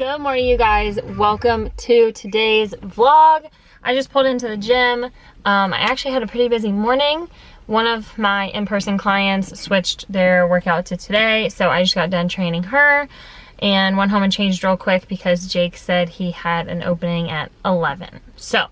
Good morning, you guys. Welcome to today's vlog. I just pulled into the gym. I actually had a pretty busy morning. One of my in-person clients switched their workout to today, so I just got done training her and went home and changed real quick because Jake said he had an opening at 11. So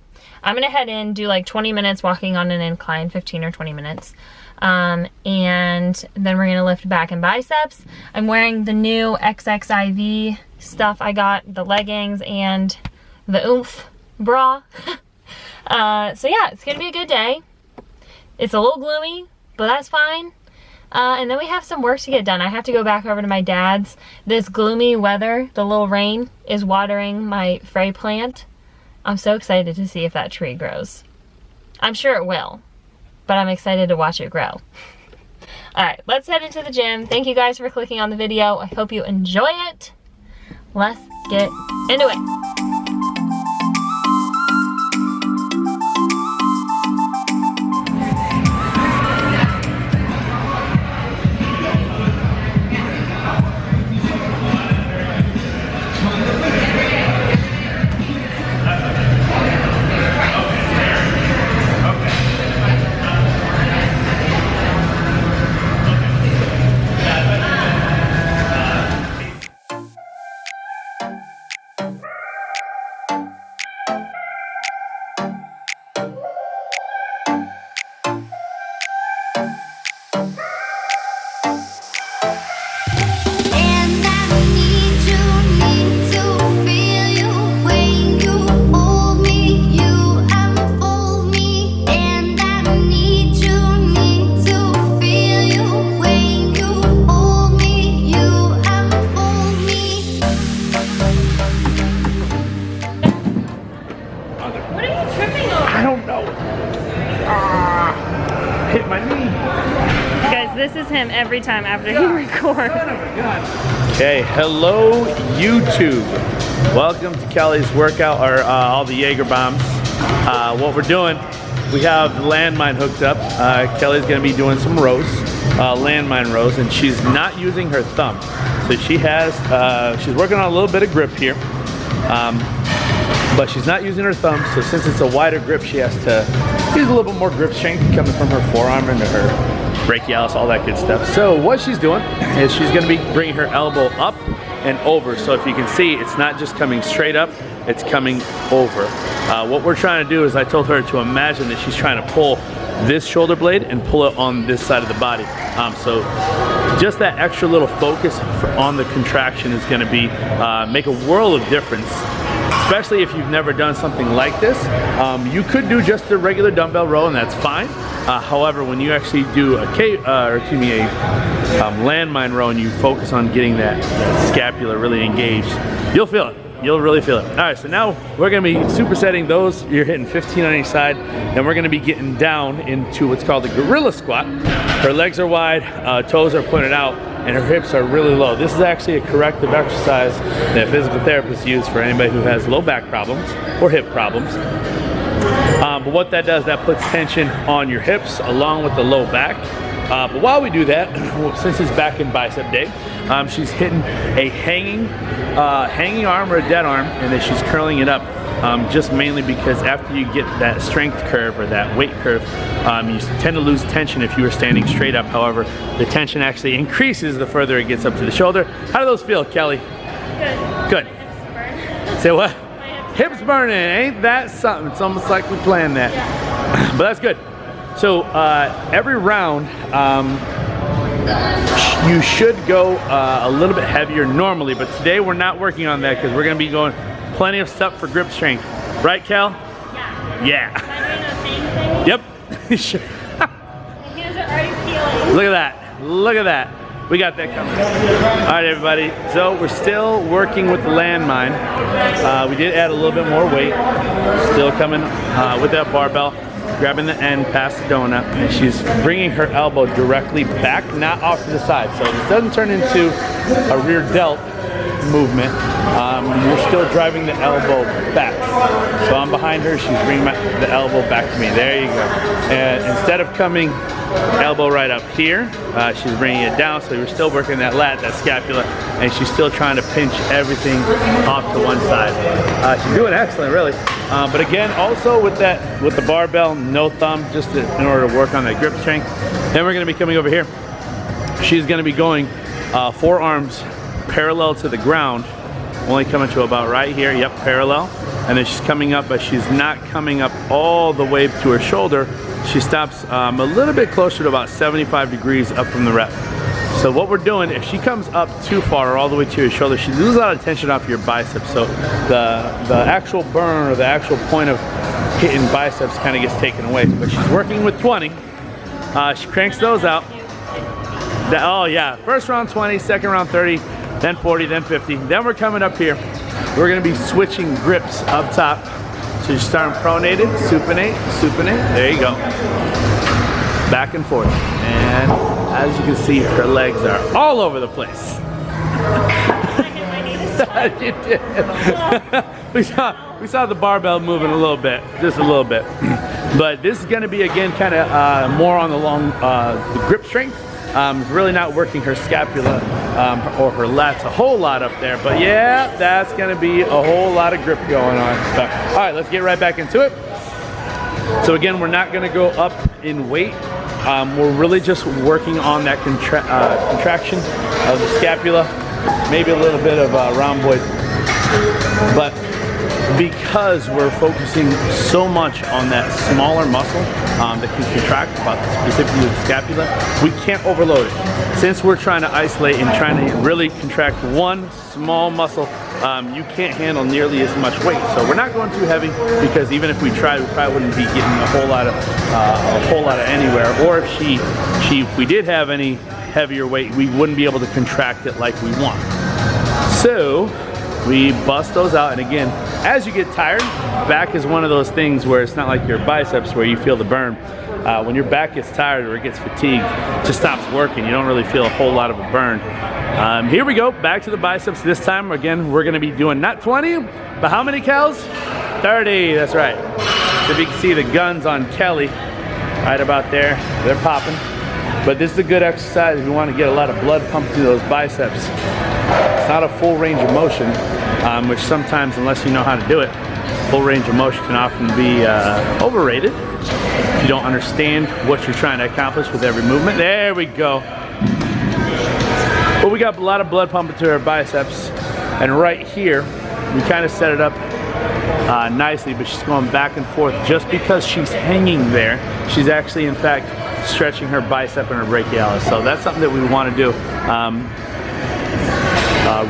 I'm gonna head in, do like 20 minutes walking on an incline, 15 or 20 minutes. And then we're gonna lift back and biceps. I'm wearing the new XXIV stuff I got, the leggings and the Oomph Bra. So yeah, it's gonna be a good day. It's a little gloomy, but that's fine. And then we have some work to get done. I have to go back over to my dad's. This gloomy weather, the little rain, is watering my Frey plant. I'm so excited to see if that tree grows. I'm sure it will, but I'm excited to watch it grow. All right, let's head into the gym. Thank you guys for clicking on the video. I hope you enjoy it. Let's get into it. Hit my knee. Guys, this is him every time after he records. Okay, hello YouTube. Welcome to Kelly's workout, or all the Yager bombs. What we're doing, we have the landmine hooked up. Kelly's gonna be doing some rows, landmine rows, and she's not using her thumb. So she has, she's working on a little bit of grip here. But she's not using her thumb, so since it's a wider grip, she has to use a little bit more grip strength coming from her forearm into her brachialis, all that good stuff. So what she's doing is she's gonna be bringing her elbow up and over. So if you can see, it's not just coming straight up, it's coming over. What we're trying to do is I told her to imagine that she's trying to pull this shoulder blade and pull it on this side of the body. So just that extra little focus on the contraction is gonna be, make a world of difference. Especially if you've never done something like this. You could do just a regular dumbbell row and that's fine. However, when you actually do a landmine row and you focus on getting that scapula really engaged, you'll feel it. You'll really feel it. All right, so now we're gonna be supersetting those. You're hitting 15 on each side, and we're gonna be getting down into what's called the gorilla squat. Her legs are wide, toes are pointed out, and her hips are really low. This is actually a corrective exercise that physical therapists use for anybody who has low back problems or hip problems. But what that does, that puts tension on your hips along with the low back. But while we do that, since it's back and bicep day, she's hitting a hanging arm or a dead arm, and then she's curling it up. Just mainly because after you get that strength curve or that weight curve, you tend to lose tension if you were standing straight up. However, the tension actually increases the further it gets up to the shoulder. How do those feel, Kelly? Good. Good. Say what? Hips burning, ain't that something? It's almost like we planned that. Yeah. But that's good. So every round, you should go a little bit heavier normally, but today we're not working on that because we're gonna be going plenty of stuff for grip strength. Right, Cal? Yeah. Yeah. Am I doing the same thing? Yep. Sure. My hands are already peeling. Look at that. Look at that. We got that coming. All right, everybody. So we're still working with the landmine. We did add a little bit more weight. Still coming with that barbell, grabbing the end past the donut, and she's bringing her elbow directly back, not off to the side. So this doesn't turn into a rear delt. movement. You're still driving the elbow back. So I'm behind her, she's bringing the elbow back to me. There you go. And instead of coming elbow right up here, she's bringing it down, so you're still working that lat, that scapula, and she's still trying to pinch everything off to one side. She's doing excellent, really. But again, also with the barbell, no thumb, just in order to work on that grip strength. Then we're going to be coming over here. She's going to be going forearms parallel to the ground, only coming to about right here. Yep, parallel. And then she's coming up, but she's not coming up all the way to her shoulder. She stops a little bit closer to about 75 degrees up from the rep. So what we're doing, if she comes up too far or all the way to your shoulder, she loses a lot of tension off your biceps. So the actual burn or the actual point of hitting biceps kind of gets taken away. But she's working with 20. She cranks those out. Oh yeah, first round 20, second round 30, then 40, then 50. Then we're coming up here. We're gonna be switching grips up top. So you're starting pronated, supinate, supinate. There you go. Back and forth. And as you can see, her legs are all over the place. You did. we saw the barbell moving a little bit, just a little bit. But this is going to be again kind of more on the the grip strength. Really not working her scapula or her lats a whole lot up there, but yeah, that's going to be a whole lot of grip going on. But, all right, let's get right back into it. So again, we're not going to go up in weight. We're really just working on that contraction of the scapula, maybe a little bit of rhomboid, but because we're focusing so much on that smaller muscle that can contract, specifically the scapula, we can't overload it. Since we're trying to isolate and trying to really contract one small muscle, you can't handle nearly as much weight. So we're not going too heavy, because even if we tried, we probably wouldn't be getting a whole lot of anywhere. Or if we did have any heavier weight, we wouldn't be able to contract it like we want. So we bust those out, and again, as you get tired, back is one of those things where it's not like your biceps where you feel the burn. When your back gets tired or it gets fatigued, it just stops working. You don't really feel a whole lot of a burn. Here we go, back to the biceps. This time, again, we're gonna be doing not 20, but how many cows? 30, that's right. So if you can see the guns on Kelly, right about there, they're popping. But this is a good exercise if you want to get a lot of blood pumped through those biceps. It's not a full range of motion, which sometimes, unless you know how to do it, full range of motion can often be overrated if you don't understand what you're trying to accomplish with every movement. There we go. Well, we got a lot of blood pumping through our biceps, and right here, we kind of set it up nicely, but she's going back and forth. Just because she's hanging there, she's actually, in fact, stretching her bicep and her brachialis. So that's something that we want to do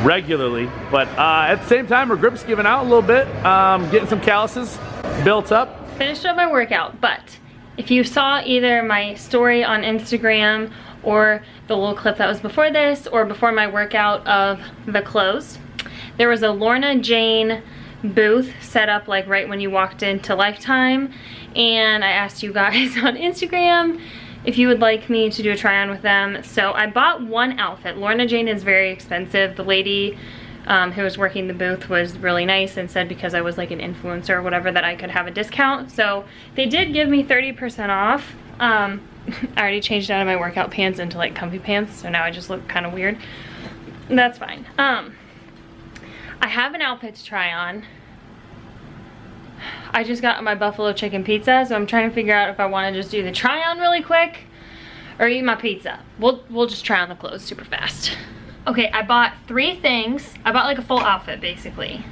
regularly, but at the same time, her grip's giving out a little bit, getting some calluses built up. Finished up my workout, but if you saw either my story on Instagram or the little clip that was before this, or before my workout of the clothes, there was a Lorna Jane booth set up like right when you walked into Lifetime, and I asked you guys on Instagram if you would like me to do a try on with them. So I bought one outfit. Lorna Jane is very expensive. The lady who was working the booth was really nice and said because I was like an influencer or whatever that I could have a discount. So they did give me 30% off. I already changed out of my workout pants into like comfy pants, so now I just look kind of weird. That's fine. I have an outfit to try on. I just got my buffalo chicken pizza, so I'm trying to figure out if I want to just do the try on really quick or eat my pizza. We'll just try on the clothes super fast. Okay, I bought 3 things. I bought like a full outfit basically.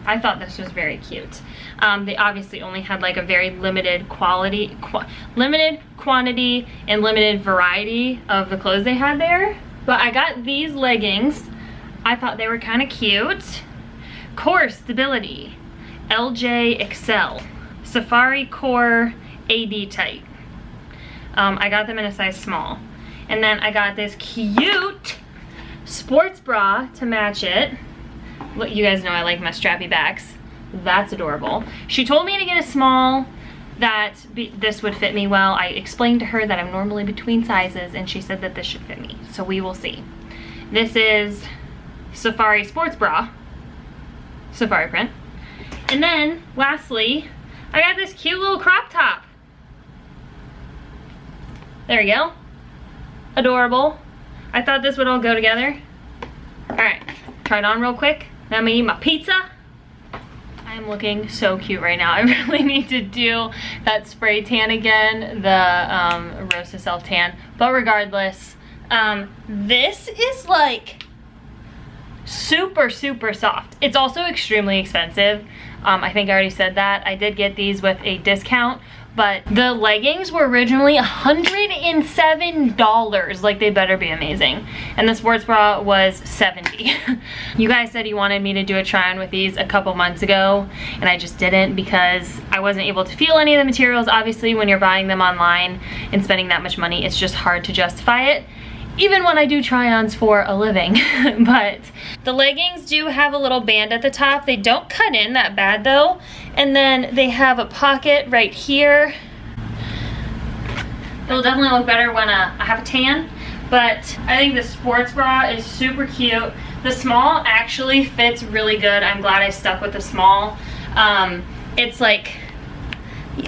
I thought this was very cute. They obviously only had like a very limited quantity and limited variety of the clothes they had there. But I got these leggings. I thought they were kind of cute. Core Stability LJ Excel Safari Core AD Tight. I got them in a size small. And then I got this cute sports bra to match it. Look, you guys know I like my strappy backs. That's adorable. She told me to get a small, that this would fit me well. I explained to her that I'm normally between sizes, and she said that this should fit me. So we will see. This is Safari sports bra, safari print. And then lastly, I got this cute little crop top. There you go. Adorable. I thought this would all go together. All right, try it on real quick. Now I'm gonna eat my pizza. I'm looking so cute right now. I really need to do that spray tan again, the Roast to Self tan. But regardless, this is like super, super soft. It's also extremely expensive. I think I already said that. I did get these with a discount, but the leggings were originally $107. Like, they better be amazing. And the sports bra was $70. You guys said you wanted me to do a try on with these a couple months ago, and I just didn't because I wasn't able to feel any of the materials. Obviously, when you're buying them online and spending that much money, it's just hard to justify it, even when I do try-ons for a living. But the leggings do have a little band at the top. They don't cut in that bad though. And then they have a pocket right here. It'll definitely look better when I have a tan. But I think the sports bra is super cute. The small actually fits really good. I'm glad I stuck with the small. It's like,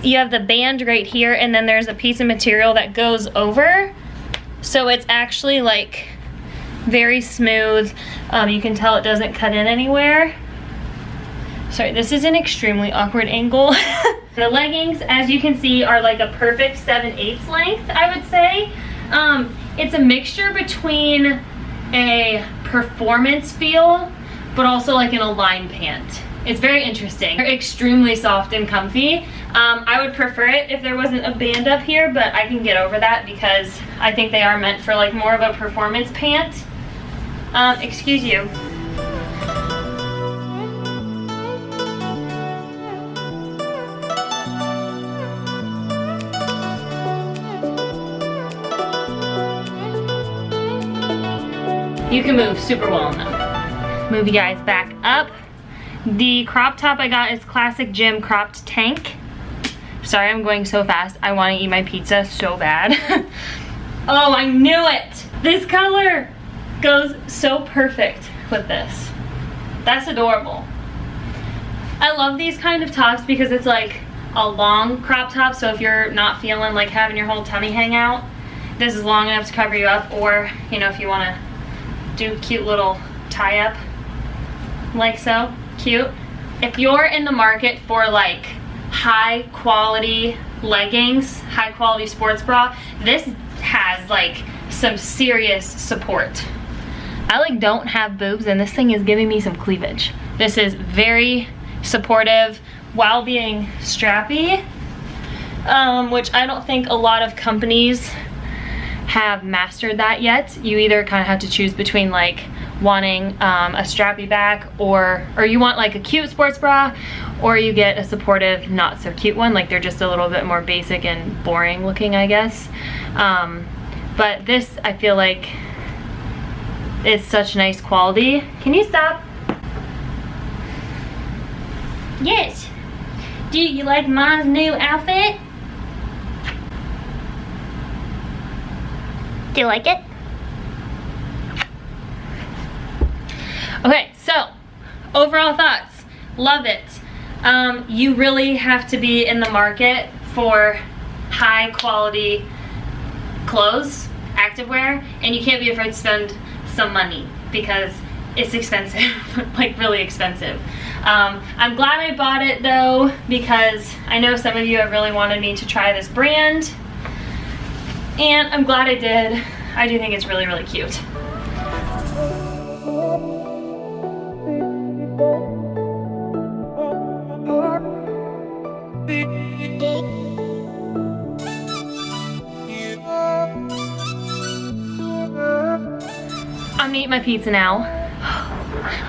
you have the band right here, and then there's a piece of material that goes over. So it's actually like very smooth. You can tell it doesn't cut in anywhere. Sorry, this is an extremely awkward angle. The leggings, as you can see, are like a perfect 7/8 length, I would say. It's a mixture between a performance feel, but also like an Align pant. It's very interesting. They're extremely soft and comfy. I would prefer it if there wasn't a band up here, but I can get over that because I think they are meant for like more of a performance pant. Excuse you. You can move super well in them. Move you guys back up. The crop top I got is classic gym cropped tank. Sorry, I'm going so fast. I want to eat my pizza so bad. Oh, I knew it. This color goes so perfect with this. That's adorable. I love these kind of tops because it's like a long crop top. So if you're not feeling like having your whole tummy hang out, this is long enough to cover you up. Or, you know, if you want to do cute little tie up like so. Cute. If you're in the market for like high quality leggings, high quality sports bra, this has like some serious support. I like don't have boobs and this thing is giving me some cleavage. This is very supportive while being strappy, which I don't think a lot of companies have mastered that yet. You either kind of have to choose between like wanting a strappy back or you want like a cute sports bra, or you get a supportive not so cute one. Like they're just a little bit more basic and boring looking, I guess. But this, I feel like, is such nice quality. Can you stop? Yes. Do you like Mom's new outfit? Do you like it? Okay, so overall thoughts. Love it. You really have to be in the market for high quality clothes, activewear, and you can't be afraid to spend some money because it's expensive, like really expensive. I'm glad I bought it though, because I know some of you have really wanted me to try this brand, and I'm glad I did. I do think it's really, really cute. I'm gonna eat my pizza now.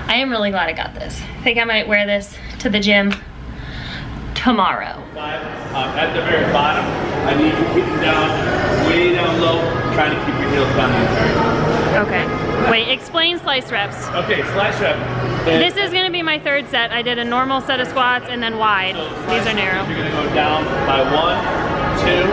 I am really glad I got this. I think I might wear this to the gym tomorrow. At the very bottom, I need you getting down, way down low, trying to keep your heels down the entire time. Okay. Wait, explain slice reps. Okay, slice rep. This is gonna be my third set. I did a normal set of squats and then wide. So these are narrow. You're gonna go down by 1, 2,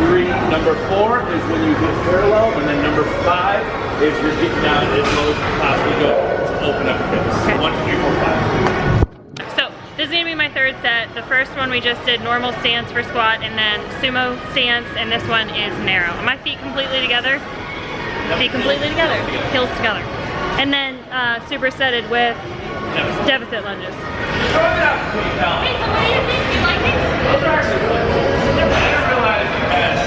3. Number 4 is when you hit parallel, and then number 5 is you're getting down as low as you can possibly go to open up your hips. Okay. 1, 2, 3, 4, 5. So this is gonna be my third set. The first one we just did normal stance for squat, and then sumo stance, and this one is narrow. Are my feet completely together? Feet completely together, heels together. And then supersetted with deficit lunges. Hey, so what do you think? Do you like these? Those are actually really cool. I didn't realize you had.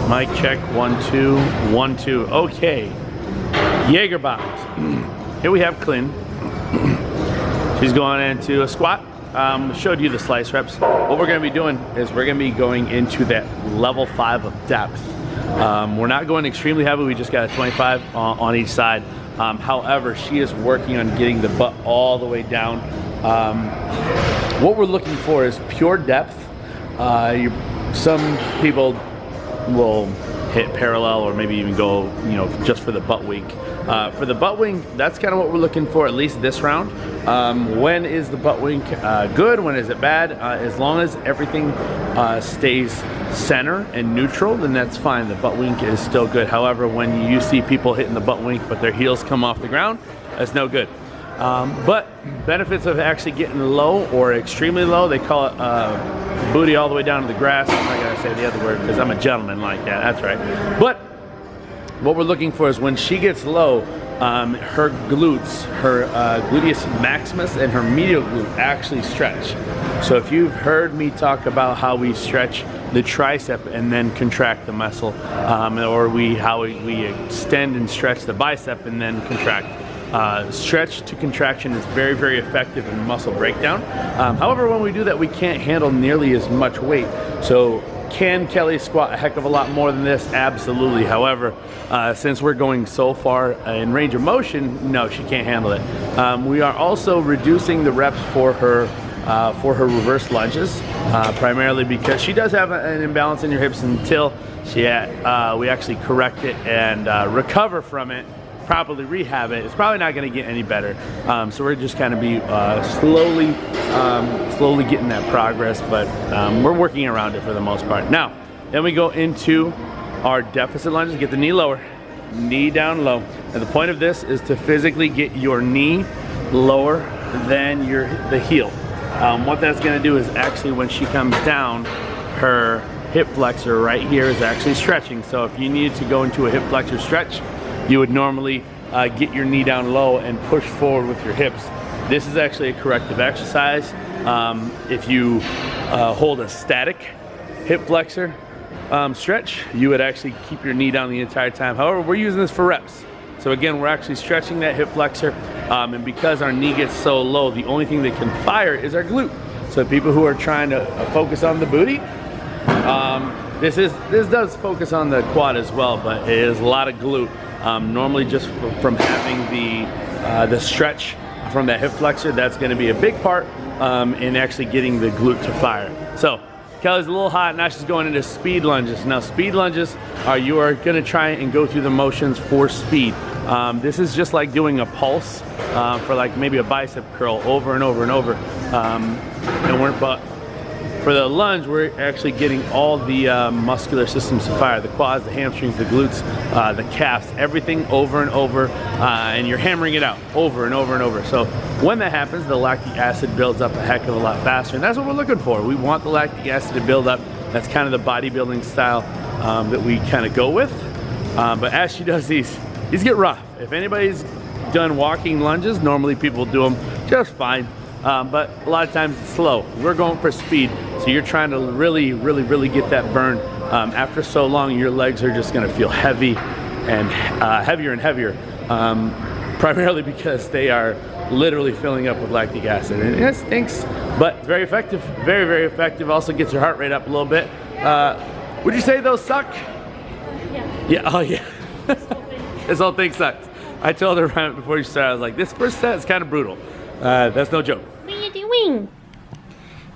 Mic check, 1, 2, 1, 2. Okay, Yager bombs. Here we have Clin. She's going into a squat. Showed you the slice reps. What we're going to be doing is we're going to be going into that level 5 of depth. We're not going extremely heavy. We just got a 25 on each side. However, she is working on getting the butt all the way down. What we're looking for is pure depth. Some people will hit parallel or maybe even go, you know, just for the butt wink. For the butt wink, that's kind of what we're looking for, at least this round. When is the butt wink good? When is it bad? As long as everything stays center and neutral, then that's fine. The butt wink is still good. However, when you see people hitting the butt wink but their heels come off the ground, that's no good. But benefits of actually getting low or extremely low, they call it booty all the way down to the grass. I'm not gonna say the other word because I'm a gentleman like that, that's right. But what we're looking for is when she gets low, her glutes, her gluteus maximus and her medial glute actually stretch. So if you've heard me talk about how we stretch the tricep and then contract the muscle, or how we extend and stretch the bicep and then contract. Stretch to contraction is very, very effective in muscle breakdown. However, when we do that, we can't handle nearly as much weight. So can Kelly squat a heck of a lot more than this? Absolutely. However, since we're going so far in range of motion, no, she can't handle it. We are also reducing the reps for her reverse lunges, primarily because she does have an imbalance in your hips until we actually correct it and recover from it, properly rehab it. It's probably not going to get any better. So we're just kind of be slowly getting that progress, but we're working around it for the most part. Now, then we go into our deficit lunges. Get the knee lower, knee down low. And the point of this is to physically get your knee lower than the heel. What that's going to do is actually when she comes down, her hip flexor right here is actually stretching. So if you needed to go into a hip flexor stretch, you would normally get your knee down low and push forward with your hips. This is actually a corrective exercise. If you hold a static hip flexor stretch, you would actually keep your knee down the entire time. However, we're using this for reps. So again, we're actually stretching that hip flexor, and because our knee gets so low, the only thing that can fire is our glute. So people who are trying to focus on the booty, this does focus on the quad as well, but it is a lot of glute. Normally just from having the stretch from that hip flexor, that's going to be a big part in actually getting the glute to fire. So Kelly's a little hot, now she's going into speed lunges. Now speed lunges are, you are going to try and go through the motions for speed. This is just like doing a pulse for like maybe a bicep curl over and over and over. But for the lunge, we're actually getting all the muscular systems to fire: the quads, the hamstrings, the glutes, the calves, everything over and over, and you're hammering it out over and over and over. So when that happens, the lactic acid builds up a heck of a lot faster, and that's what we're looking for. We want the lactic acid to build up. That's kind of the bodybuilding style that we kind of go with. But as she does these get rough. If anybody's done walking lunges, normally people do them just fine. But a lot of times it's slow. We're going for speed, so you're trying to really get that burn. After so long, your legs are just going to feel heavy and heavier and heavier, primarily because they are literally filling up with lactic acid, and it stinks, but very effective, very effective. Also gets your heart rate up a little bit. Would you say those suck? Yeah. Oh yeah. This whole thing sucks. I told her right before you started, I was like, this first set is kind of brutal. That's no joke. What are you doing?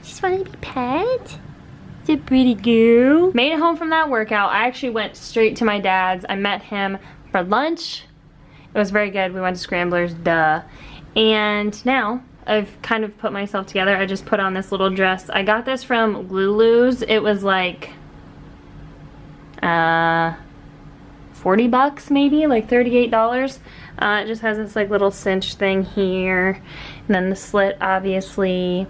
Just want to be pet? It's a pretty girl. Made it home from that workout. I actually went straight to my dad's. I met him for lunch. It was very good. We went to Scramblers, duh. And now I've kind of put myself together. I just put on this little dress. I got this from Lulu's. It was like 40 bucks maybe, like $38. It just has this like little cinch thing here, and then the slit obviously,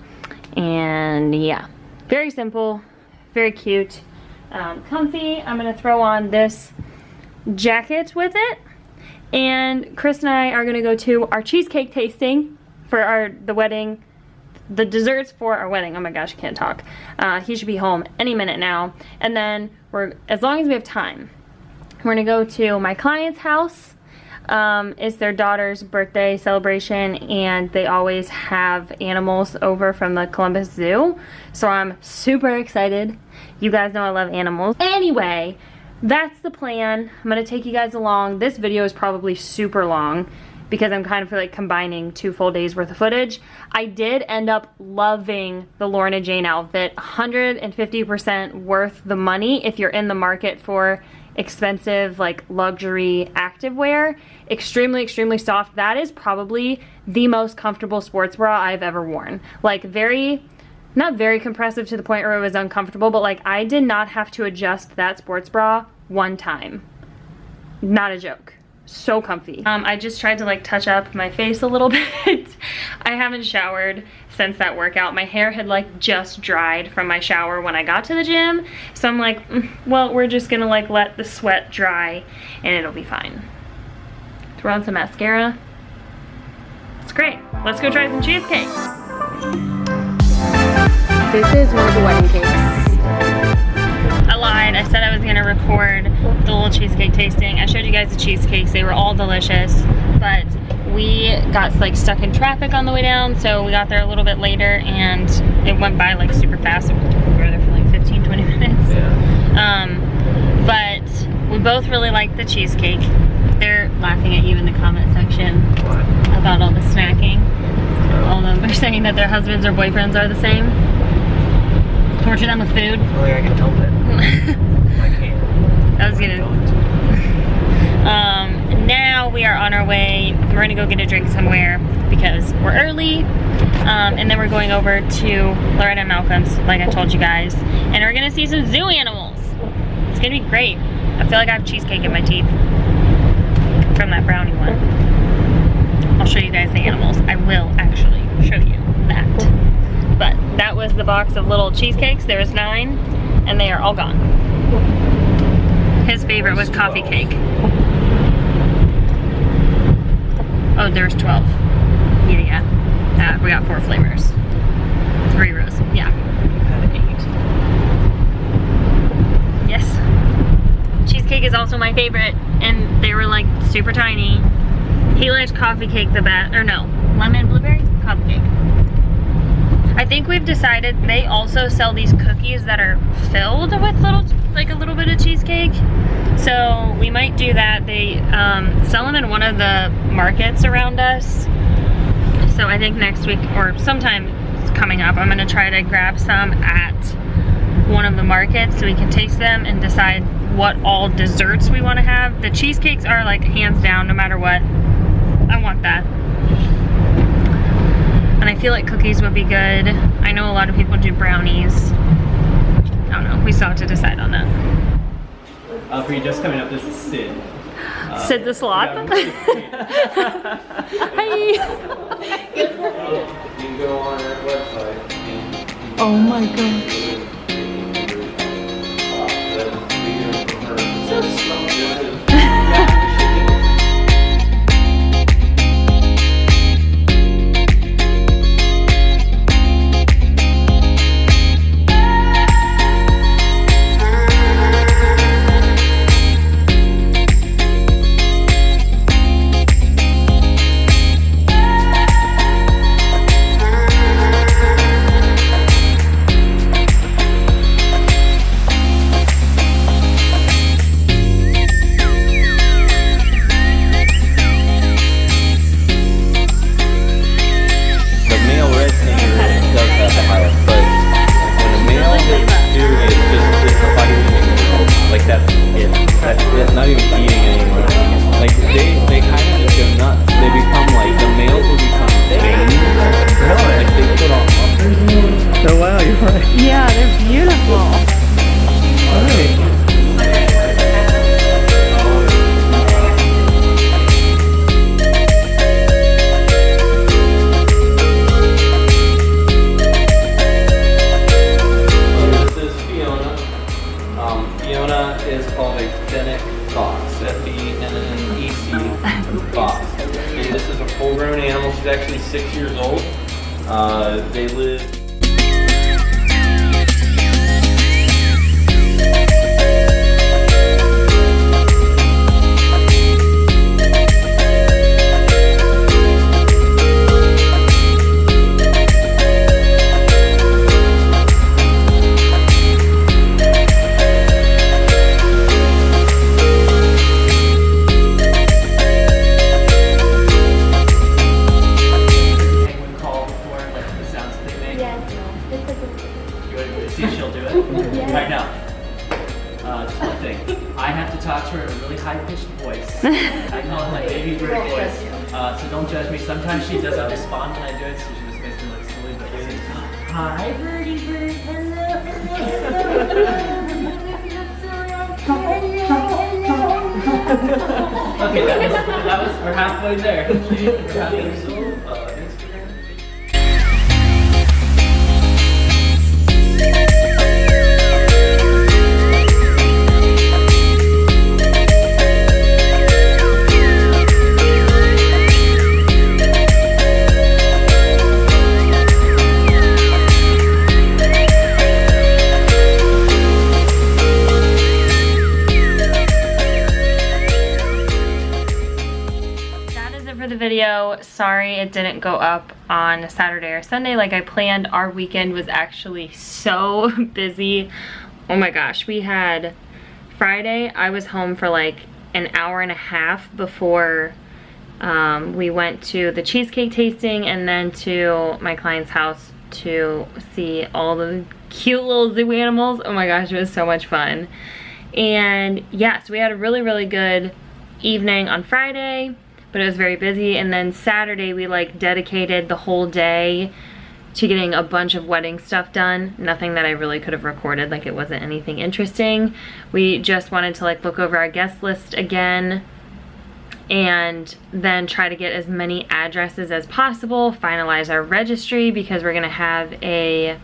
and yeah, very simple, very cute, comfy. I'm gonna throw on this jacket with it, and Chris and I are gonna go to our cheesecake tasting for the wedding, the desserts for our wedding. Oh my gosh, I can't talk. He should be home any minute now, and then as long as we have time, we're gonna go to my client's house. It's their daughter's birthday celebration, and they always have animals over from the Columbus Zoo, so I'm super excited. You guys know I love animals. Anyway, that's the plan. I'm gonna take you guys along. This video is probably super long because I'm kind of like combining 2 full days worth of footage. I did end up loving the Lorna Jane outfit. 150% worth the money if you're in the market for expensive like luxury activewear. Extremely soft. That is probably the most comfortable sports bra I've ever worn. Like not very compressive to the point where it was uncomfortable, but like I did not have to adjust that sports bra one time. Not a joke. So comfy. I just tried to like touch up my face a little bit. I haven't showered since that workout. My hair had like just dried from my shower when I got to the gym. So I'm like, well, we're just gonna like let the sweat dry and it'll be fine. Throw on some mascara. It's great. Let's go try some cheesecake. This is one of the wedding cakes. I lied. I said I was gonna record the little cheesecake tasting. I showed you guys the cheesecakes. They were all delicious, but we got like stuck in traffic on the way down, so we got there a little bit later and it went by like super fast. We were there for like 15-20 minutes. Yeah. But we both really liked the cheesecake. They're laughing at you in the comment section about all the snacking. All of them are saying that their husbands or boyfriends are the same. Torture them with food. Only I can help it. I can't. I was gonna. Now we are on our way. We're gonna go get a drink somewhere because we're early. And then we're going over to Lorna and Malcolm's, like I told you guys. And we're gonna see some zoo animals. It's gonna be great. I feel like I have cheesecake in my teeth from that brownie one. I'll show you guys the animals. I will actually show you that. But that was the box of little cheesecakes. There was 9, and they are all gone. His favorite was coffee cake. Oh, there's 12. Yeah. We got 4 flavors. 3 rows. Yeah. Had 8. Yes. Cheesecake is also my favorite. and they were like super tiny. He likes coffee cake the best, or no, lemon blueberry coffee cake. I think we've decided they also sell these cookies that are filled with like a little bit of cheesecake. So we might do that. They sell them in one of the markets around us. So I think next week or sometime coming up, I'm gonna try to grab some at one of the markets so we can taste them and decide what all desserts we wanna have. The cheesecakes are like hands down, no matter what. I want that. And I feel like cookies would be good. I know a lot of people do brownies. I don't know, we still have to decide on that. For you just coming up, this is Sid. Sid the Sloth? Hi! You can go on our website. Oh my god. full-grown animal. She's actually 6 years old. They live... See if she'll do it? Yeah. Right now. Just one thing. I have to talk to her in a really high-pitched voice. I call it my baby bird voice. So don't judge me. Sometimes she doesn't respond when I do it, so she just makes me look silly. But you say, hi, birdie bird. Hello, okay, that was, we're halfway there. We're halfway there. For the video, sorry it didn't go up on Saturday or Sunday like I planned. Our weekend was actually so busy. Oh my gosh, we had Friday, I was home for like an hour and a half before we went to the cheesecake tasting and then to my client's house to see all the cute little zoo animals. Oh my gosh, it was so much fun. And yeah, so we had a really good evening on Friday, but it was very busy. And then Saturday we like dedicated the whole day to getting a bunch of wedding stuff done. Nothing that I really could have recorded, like it wasn't anything interesting. We just wanted to like look over our guest list again and then try to get as many addresses as possible, finalize our registry because we're gonna have a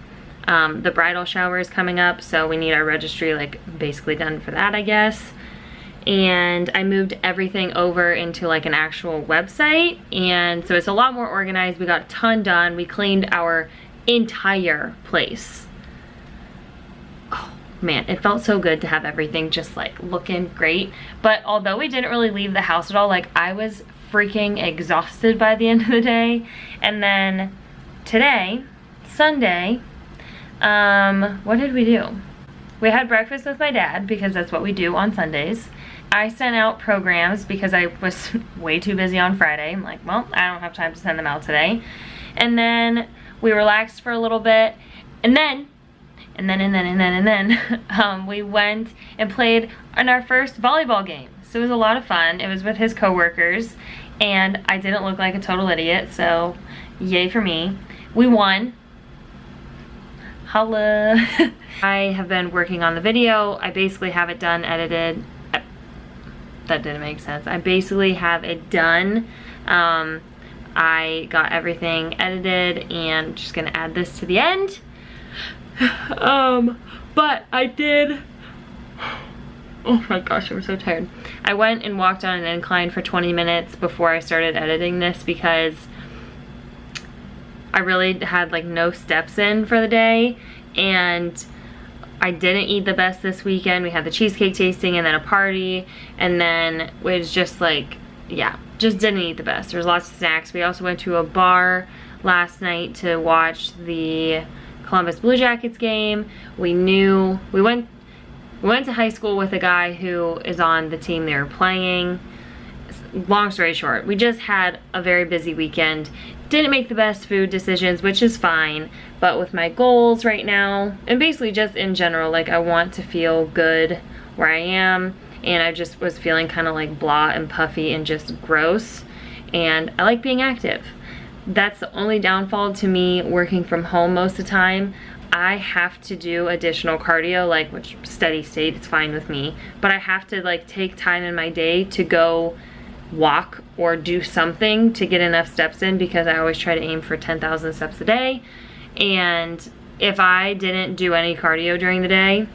the bridal shower is coming up, so we need our registry like basically done for that, I guess. And I moved everything over into like an actual website, and so it's a lot more organized. We got a ton done. We cleaned our entire place. Oh, man, it felt so good to have everything just like looking great. But although we didn't really leave the house at all, like I was freaking exhausted by the end of the day. And then today, Sunday, what did we do? We had breakfast with my dad because that's what we do on Sundays. I sent out programs because I was way too busy on Friday. I'm like, well, I don't have time to send them out today. And then we relaxed for a little bit, and then we went and played in our first volleyball game. So it was a lot of fun. It was with his coworkers, and I didn't look like a total idiot, so yay for me. We won. Holla. I have been working on the video. I basically have it done, edited. That didn't make sense. I basically have it done. I got everything edited and just gonna add this to the end. But I did, oh my gosh, I'm so tired. I went and walked on an incline for 20 minutes before I started editing this because I really had like no steps in for the day, and I didn't eat the best this weekend. We had the cheesecake tasting and then a party, and then it was just like, yeah, just didn't eat the best. There was lots of snacks. We also went to a bar last night to watch the Columbus Blue Jackets game. We went to high school with a guy who is on the team they were playing. Long story short, we just had a very busy weekend. Didn't make the best food decisions, which is fine, but with my goals right now, and basically just in general, like I want to feel good where I am, and I just was feeling kind of like blah and puffy and just gross, and I like being active. That's the only downfall to me working from home most of the time. I have to do additional cardio, like, which steady state, it's fine with me, but I have to like take time in my day to go walk or do something to get enough steps in, because I always try to aim for 10,000 steps a day. And if I didn't do any cardio during the day,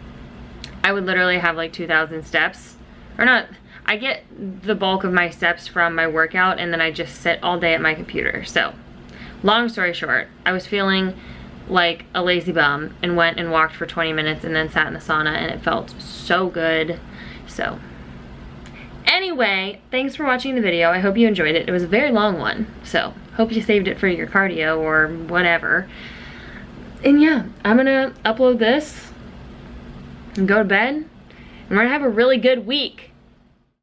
I would literally have like 2,000 steps, or not. I get the bulk of my steps from my workout, and then I just sit all day at my computer. So long story short, I was feeling like a lazy bum and went and walked for 20 minutes and then sat in the sauna, and it felt so good. So anyway, thanks for watching the video. I hope you enjoyed it. It was a very long one, so hope you saved it for your cardio or whatever. And yeah, I'm gonna upload this and go to bed, and we're gonna have a really good week.